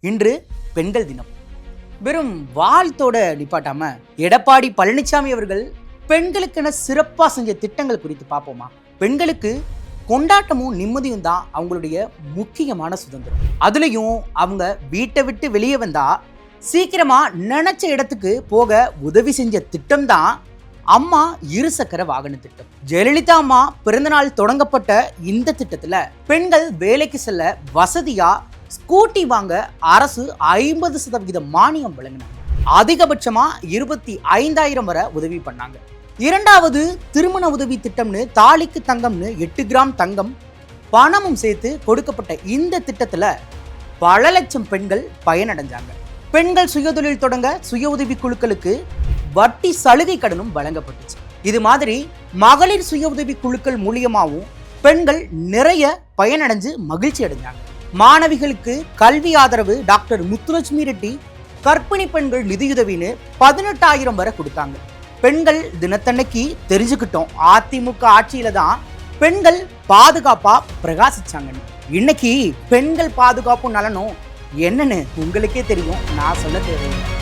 இன்று பெண்கள் தினம். வெறும் வாழ்த்தோட நிப்பாட்டாம எடப்பாடி பழனிசாமி அவர்கள் பெண்களுக்கென சிறப்பாக செஞ்ச திட்டங்கள் குறித்து பார்ப்போமா? பெண்களுக்கு கொண்டாட்டமும் நிம்மதியும் தான் அவங்களுடைய முக்கியமான சுதந்திரம். அதுலேயும் அவங்க வீட்டை விட்டு வெளியே வந்தா சீக்கிரமா நினைச்ச இடத்துக்கு போக உதவி செஞ்ச திட்டம் தான் அம்மா இருசக்கர வாகன திட்டம். ஜெயலலிதா அம்மா பிறந்தநாள் தொடங்கப்பட்ட இந்த திட்டத்துல பெண்கள் வேலைக்கு செல்ல வசதியா ஸ்கூட்டி வாங்க அரசு 50% மானியம் வழங்கினாங்க. அதிகபட்சமா 25,000 வரை உதவி பண்ணாங்க. இரண்டாவது திருமண உதவி திட்டம்னு தாலிக்கு தங்கம்னு 8 கிராம் தங்கம் பணமும் சேர்த்து கொடுக்கப்பட்ட இந்த திட்டத்துல பல லட்சம் பெண்கள் பயனடைஞ்சாங்க. பெண்கள் சுயதொழில் தொடங்க சுய உதவி குழுக்களுக்கு வட்டி சலுகை கடனும் வழங்கப்பட்டுச்சு. இது மாதிரி மகளிர் சுய உதவி குழுக்கள் மூலியமாகவும் பெண்கள் நிறைய பயனடைஞ்சு மகிழ்ச்சி அடைஞ்சாங்க. மாணவிகளுக்கு கல்வி ஆதரவு டாக்டர் முத்துலட்சுமி ரெட்டி கர்ப்பிணி பெண்கள் நிதியுதவின்னு 18,000 வரை கொடுத்தாங்க. பெண்கள் தினத்தன்னைக்கு தெரிஞ்சுக்கிட்டோம், அதிமுக ஆட்சியில தான் பெண்கள் பாதுகாப்பா பிரகாசிச்சாங்க. இன்னைக்கு பெண்கள் பாதுகாப்பும் நலனும் என்னன்னு உங்களுக்கே தெரியும், நான் சொல்ல தேவையில்லை.